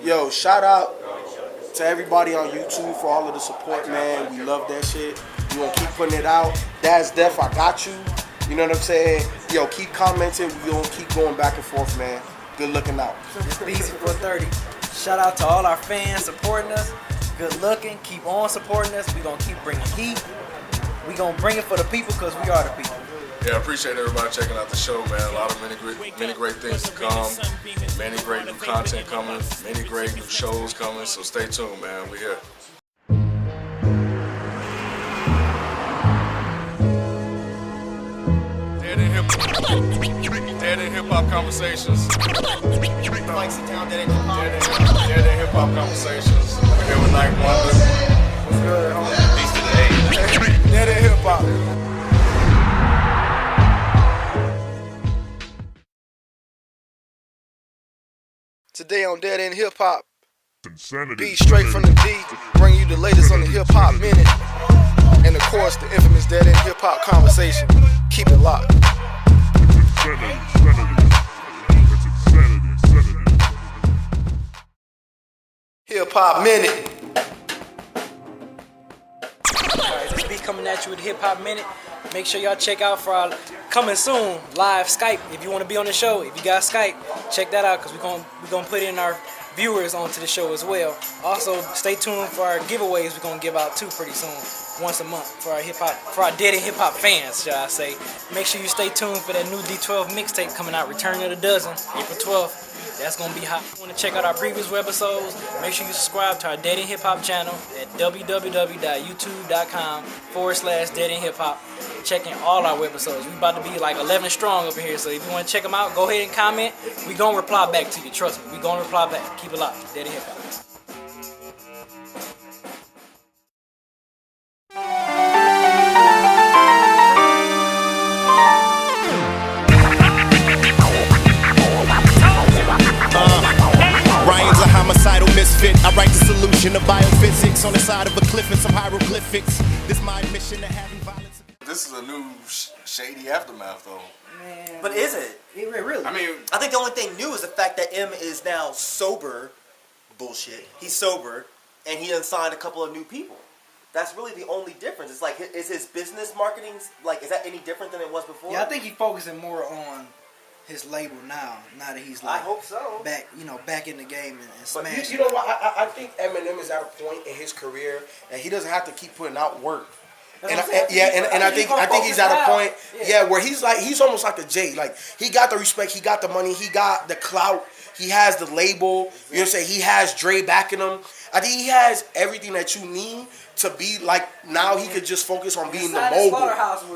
Yo, shout out to everybody on YouTube for all of the support, man. We love that shit. We gonna keep putting it out. Dad's Def, I got you. You know what I'm saying? Yo, keep commenting. We gonna keep going back and forth, man. Good looking out. It's Beezy 430. Shout out to all our fans supporting us. Good looking. Keep on supporting us. We gonna keep bringing heat. We gonna bring it for the people because we are the people. Yeah, I appreciate everybody checking out the show, man. A lot of many great things to come. Many great new content coming. Many great new shows coming. So stay tuned, man. We here. Dead in hip hop conversations. Mike's in town. Dead in hip hop conversations. We're here with Night Wonder. What's good, homie? Peace to the A. Dead in hip hop. Today on Dead End Hip Hop, be straight from the D, bring you the latest on the hip hop minute, and of course the infamous Dead End Hip Hop conversation. Keep it locked. Hip Hop Minute. Alright, this be coming at you with Hip Hop Minute. Make sure y'all check out for our coming soon live Skype. If you want to be on the show, if you got Skype, check that out because we're gonna put in our viewers onto the show as well. Also, stay tuned for our giveaways. We're gonna give out 2 pretty soon, once a month for our Dead End Hip Hop fans, shall I say. Make sure you stay tuned for that new D12 mixtape coming out, Return of the Dozen, April 12th. That's gonna be hot. If you want to check out our previous webisodes, make sure you subscribe to our Dead End Hip Hop channel at www.youtube.com/Dead End Hip Hop. Checking all our webisodes. We about to be like 11 strong over here, so if you want to check them out, go ahead and comment. We gonna reply back to you. Trust me, we gonna reply back. Keep it locked. Dead End Hip Hop. Ryan's a homicidal misfit. I write the solution to biophysics on the side of a cliff and some hieroglyphics. This my mission to having violence. This is a new shady aftermath, though. Man, But is it? Really? I mean, I think the only thing new is the fact that M is now sober. Bullshit. He's sober, and he done signed a couple of new people. That's really the only difference. It's like, is his business marketing, like, is that any different than it was before? Yeah, I think he's focusing more on his label now that he's like I hope so. back in the game and But smashing. you know what? I think Eminem is at a point in his career and he doesn't have to keep putting out work. And I think he's at a point, where he's almost like a Jay. Like, he got the respect, he got the money, he got the clout, he has the label. You know what I'm saying? He has Dre backing him. I think he has everything that you need to be like. Now he could just focus on being the mogul.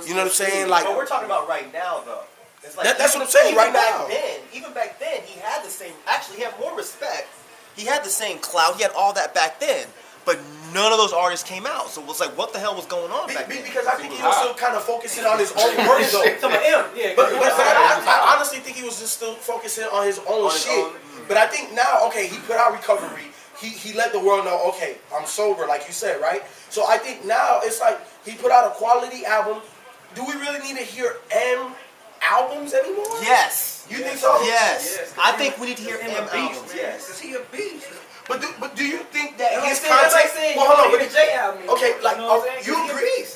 You know what I'm saying? Like, but we're talking about right now, though. It's like that's what I'm saying right now. Even back then, he had the same. Actually, he had more respect. He had the same clout. He had all that back then. But none of those artists came out. So it was like, what the hell was going on back then? Because I think he was still kind of focusing on his own work, though. But I honestly think he was just still focusing on his own shit. But I think now, okay, he put out Recovery. He let the world know, okay, I'm sober, like you said, right? So I think now it's like he put out a quality album. Do we really need to hear M albums anymore? Yes. You think so? Yes. I think we need to hear M albums. Yes. Because he a beast. But do you think that his content? content? Well, hold on. J album. Okay, like you know what I'm saying? you agree?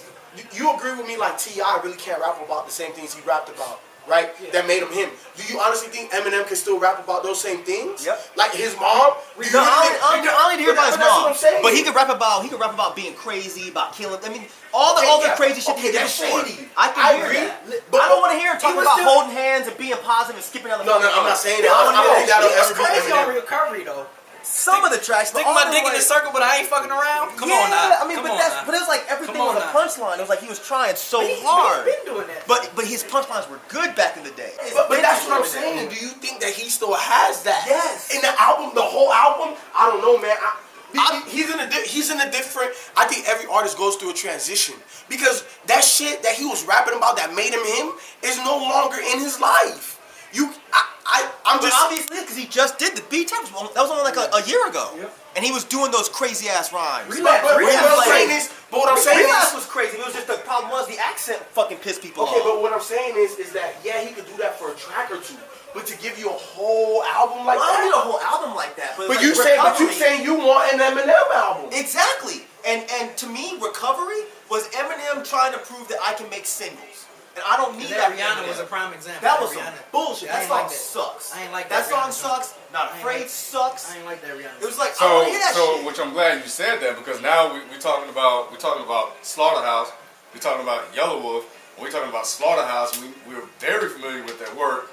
You agree with me? Like T.I. really can't rap about the same things he rapped about, right? Yeah. That made him him. Do you honestly think Eminem can still rap about those same things? Yep. Like his mom. I only hear about his mom. But he could rap about being crazy, about killing. I mean, all the other crazy shit he did before. I can hear that. But I don't want to hear him talking about holding hands and being positive and skipping on the. No, I'm not saying that. I don't think that'll ever be crazy on Eminem. Recovery though. Some of the tracks, Stick my dick in the circle, but I ain't fucking around. Come on now. I mean, but it was like everything was a punchline. It was like he was trying so hard. He's been doing that. But his punchlines were good back in the day. But that's what I'm saying. Do you think that he still has that? Yes. In the album, the whole album, I don't know, man. He's in a different. I think every artist goes through a transition because that shit that he was rapping about that made him is no longer in his life. I'm just obviously because he just did the beat tape. That was only like a year ago, and he was doing those crazy ass rhymes. But what I'm saying Relapse was crazy. It was just the problem was the accent fucking pissed people off. Okay, but what I'm saying is that he could do that for a track or two. But to give you a whole album like that? I don't need a whole album like that. But But you saying you want an Eminem album? Exactly. And to me, Recovery was Eminem trying to prove that I can make singles. And I don't need that. Rihanna was a prime example. That was some bullshit. That song sucks. I ain't like that. That song sucks. Not Afraid sucks. I ain't like that Rihanna. It was like, I don't hear that shit. Which I'm glad you said that, because now we're talking about Slaughterhouse, we're talking about Yelawolf, we're talking about Slaughterhouse. We're very familiar with their work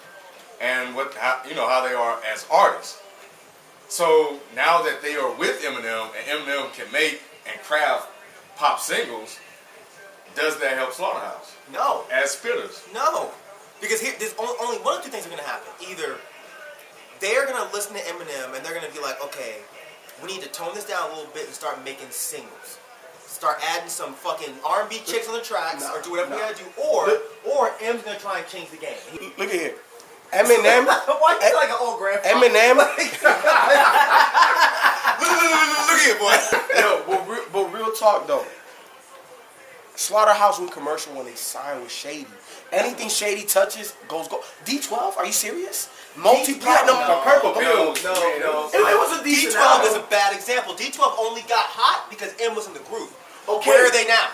and how they are as artists. So now that they are with Eminem and Eminem can make and craft pop singles, does that help Slaughterhouse? No. As spitters? No. Because there's only one of two things are going to happen. Either they're going to listen to Eminem and they're going to be like, okay, we need to tone this down a little bit and start making singles. Start adding some fucking R&B chicks on the tracks or do whatever we got to do. Or M's going to try and change the game. Look at here. Eminem. Why you like an old grandpa? Eminem. Look at it, boy. Yo, but real talk though. Slaughterhouse went commercial when they signed with Shady. Anything Shady touches goes gold. D12? Are you serious? Multi-platinum, purple bill. No. It was a decent D12 album. is a bad example. D12 only got hot because M was in the group. Okay. Where are they now?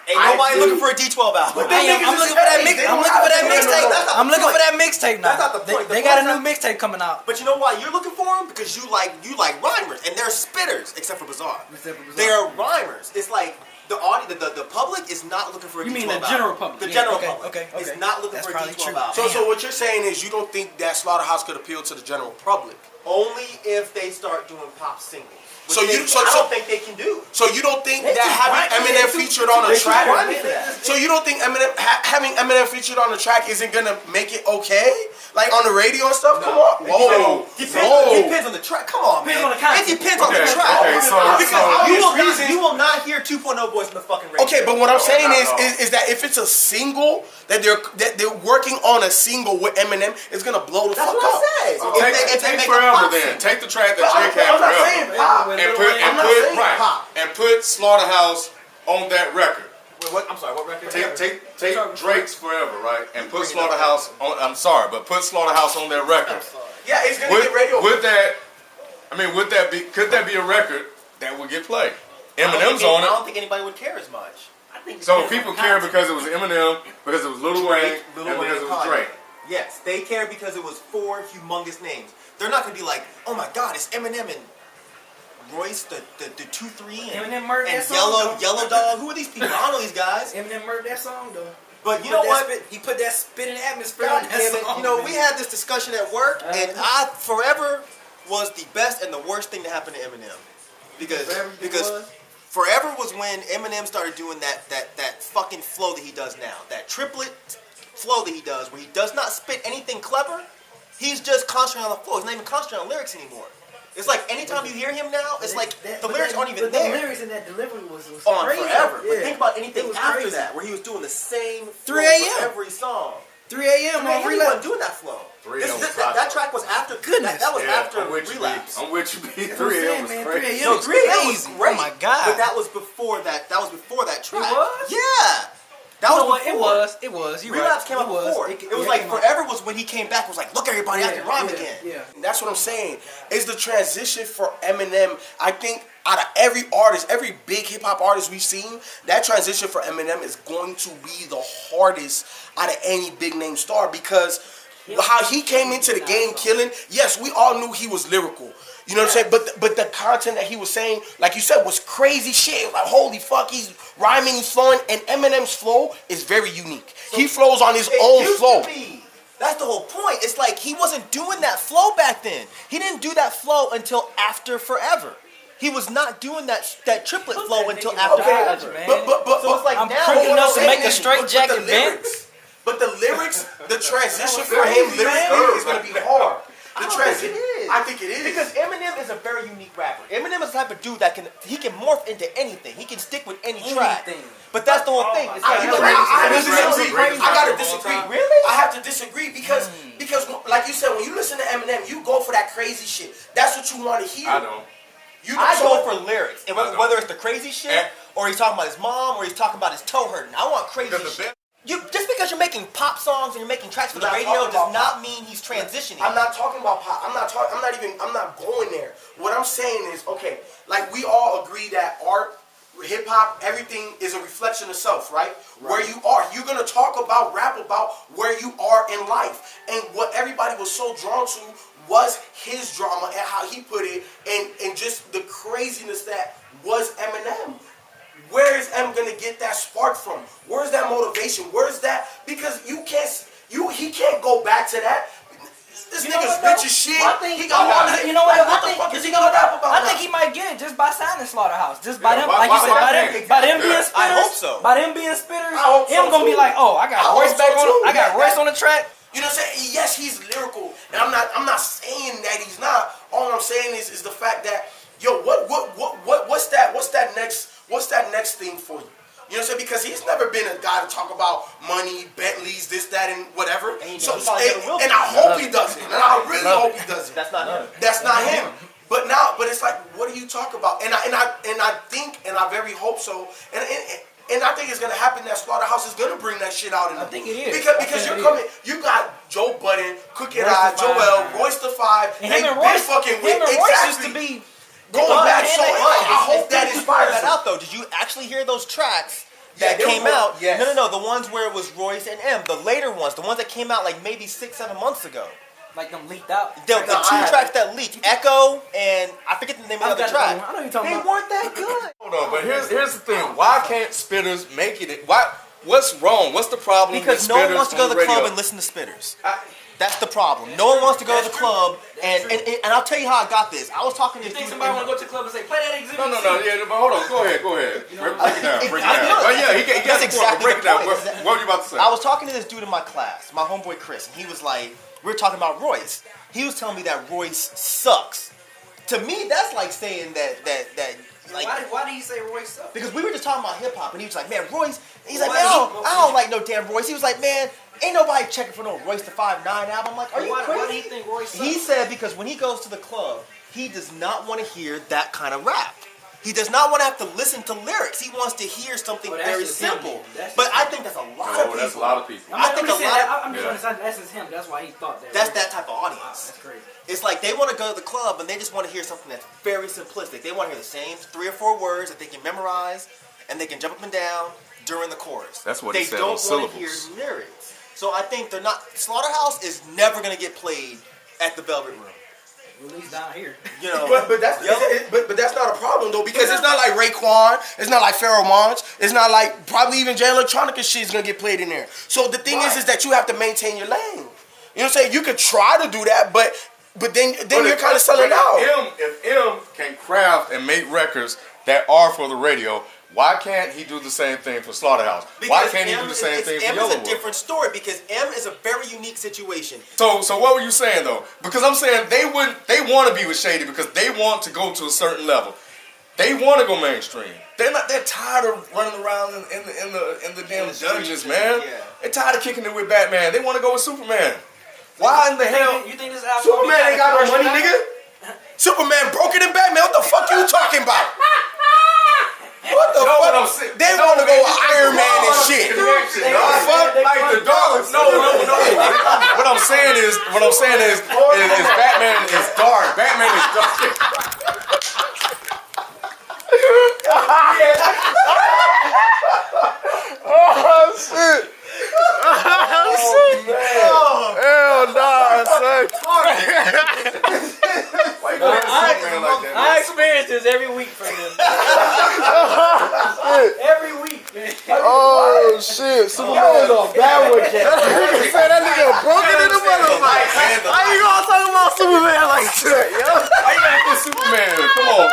Ain't nobody looking for a D12 album. I'm looking for that mixtape. I'm looking for that mixtape now. That's not the point. They got a new mixtape coming out. But you know why you're looking for them? Because you like rhymers, and they're spitters, except for Bizarre. They're rhymers. It's like the audience, the public is not looking for a D12 album. You mean the general public? The general public is not looking for a D12 album. So what you're saying is you don't think that Slaughterhouse could appeal to the general public? Only if they start doing pop singles. So I don't think they can do. So you don't think that having Eminem featured on a track? So you don't think having Eminem featured on the track isn't gonna make it okay? Like on the radio and stuff? Come on. Whoa. It depends on the track. Come on, man. It depends on the track. Because you will not hear 2.0 Boys in the fucking radio. Okay, but what I'm saying is that if it's a single that they're working on a single with Eminem, it's gonna blow the fuck up. That's what I said. Take Forever then. Take the track that Jake had Forever. And put Slaughterhouse on that record. I'm sorry, what record? Take Drake's Forever, right? And put Slaughterhouse on. I'm sorry, but put Slaughterhouse on that record. Yeah, it's gonna get radio. Could that be a record that would get played? Eminem's on it. I don't think anybody would care as much. So people care because it was Eminem, because it was Lil Wayne, and because it was Drake. Yes, they care because it was 4 humongous names. They're not gonna be like, oh my God, it's Eminem and Royce, the 2-3, and Yellow Dog. Who are these people? I don't know these guys. Eminem murdered that song though. But you know what? He put that spit in the atmosphere on that song. You know, we had this discussion at work, and Forever was the best and the worst thing to happen to Eminem. Because Forever was when Eminem started doing that fucking flow that he does now. That triplet flow that he does, where he does not spit anything clever. He's just concentrating on the flow. He's not even concentrating on lyrics anymore. It's like anytime you hear him now, it's like the lyrics aren't even there. The lyrics in that delivery was on crazy. Forever. Yeah. But think about anything after crazy. that, where he was doing the same 3 flow a.m. for every song. 3 a.m. on He Relapse. wasn't doing that flow. That track was after. Goodness. That was after Relapse. I'm with you, B. 3 a.m. was crazy. No, 3 a.m. was great. Oh my God. But that was before that. That was before that track. It was? Yeah. That was It was. You Relapse right. came out before. It was like Forever was when he came back. It was like, look, everybody, I can rhyme again. Yeah. That's what I'm saying. It's the transition for Eminem. I think out of every artist, every big hip hop artist we've seen, that transition for Eminem is going to be the hardest out of any big name star, because how he came into the game killing. Yes, we all knew he was lyrical. You know what I'm saying? But the content that he was saying, like you said, was crazy shit. Like, holy fuck, he's rhyming, he's flowing, and Eminem's flow is very unique. He flows on his own flow. That's the whole point. It's like he wasn't doing that flow back then. He didn't do that flow until after Forever. He was not doing that triplet flow until after Forever. But so it's like I'm now cranking up to make a straight jacket bent. But the lyrics, the transition for him lyrically is going to be hard. I think it is. I think it is. Because Eminem is a very unique rapper. Eminem is the type of dude that can morph into anything. He can stick with any track. But that's the whole thing. It's like, I gotta disagree. Really? I have to disagree because like you said, when you listen to Eminem, you go for that crazy shit. That's what you want to hear. I know. I go for lyrics. And whether it's the crazy shit, or he's talking about his mom, or he's talking about his toe hurting. I want crazy shit. Just because you're making pop songs and you're making tracks for the radio does not mean he's transitioning. I'm not talking about pop. I'm not going there. What I'm saying is, okay, like we all agree that art, hip hop, everything is a reflection of self, right? Where you are. You're gonna talk about, rap about where you are in life. And what everybody was so drawn to was his drama and how he put it, and just the craziness that was Eminem. Where is M gonna get that spark from? Where's that motivation? Where's that? Because he can't go back to that. This nigga's rich as shit. He got all that. You know what? What the fuck is he gonna rap about? I think he might get it just by signing Slaughterhouse. Just by them, like you said, by them being spitters. I hope so. By them being spitters, I hope so him gonna be like, oh, I got Royce back on. I got Royce on the track. You know what I'm saying? Yes, he's lyrical, and I'm not saying that he's not. All I'm saying is the fact that, yo, what's that next thing for you? You know what I'm saying? Because he's never been a guy to talk about money, Bentleys, this, that, and whatever. And I hope he doesn't. And I really hope he doesn't. That's not him. That's not him. But it's like, what do you talk about? And I think, and I very hope so. And I think it's gonna happen that Slaughterhouse is gonna bring that shit out in them. I think it is. Because you're coming, you got Joe Budden, Crooked Eye, Joel, Royce the Five, and him and Royce fucking with used to be going back. So I hope that inspires that out though. Did you actually hear those tracks that came out? Yes. No. The ones where it was Royce and M. The later ones, the ones that came out like maybe 6-7 months ago. like them leaked out. The two tracks that leaked, Echo and I forget the name of the other track. I know you're talking about. They weren't that good. Hold on, but here's the thing. Why can't spitters make it? What's wrong? What's the problem? Because no one wants to go to the club and listen to spitters. That's the problem. No one wants to go to the club, and I'll tell you how I got this. I was talking to You think somebody want to go to the club and say, play that exhibit? No, yeah, but hold on. Go ahead. Break it down. Well, yeah, he That's got exactly break it down. the point. What were you about to say? I was talking to this dude in my class, my homeboy Chris, and he was like, we were talking about Royce. He was telling me that Royce sucks. To me, that's like saying that like. Why did he say Royce sucks? Because we were just talking about hip hop, and he was like, man, Royce. He's like, man, I don't like no damn Royce. He was like, man, ain't nobody checking for no Royce the 5'9" album. I'm like, are you crazy? Why do you think Royce sucks? He said because when he goes to the club, he does not want to hear that kind of rap. He does not want to have to listen to lyrics. He wants to hear something very simple. But I think that's a lot of people. That's a lot of people. I'm just understanding that's just him. That's why he thought that. That's that type of audience. Wow, that's crazy. It's like they want to go to the club and they just want to hear something that's very simplistic. They want to hear the same 3 or 4 words that they can memorize and they can jump up and down during the chorus. That's what he said on They don't want to hear lyrics. So I think they're not. Slaughterhouse is never going to get played at the Velvet Room. At least down here. You know, but that's not a problem though, because it's not like Raekwon, it's not like Pharoah Monch, it's not like probably even Jay Electronica shit is gonna get played in there. So the thing is that you have to maintain your lane. You know what I'm saying? You could try to do that, but then you're kind of selling out. If M can craft and make records that are for the radio, why can't he do the same thing for Slaughterhouse? Why can't he do the same thing for Yelawolf? M is a different story because M is a very unique situation. So what were you saying though? Because I'm saying they want to be with Shady because they want to go to a certain level. They want to go mainstream. They're tired of running around in the damn dungeons, man. Yeah. They're tired of kicking it with Batman. They want to go with Superman. Why in the hell? You think this album Superman ain't got no money, nigga? Superman broke it in Batman. What the fuck you talking about? What the fuck? They want to go with Iron Man and shit. Fuck like the dogs. No. What I'm saying is Batman is dark. Batman is dark. Oh shit. Hell nah, son. I experience this every week from them. Every week, man. Oh shit, Superman is a bad one. Nigga said that nigga broken in the motherfucker. How you gonna talk about Superman like that, yo? How you gonna put Superman? Come on.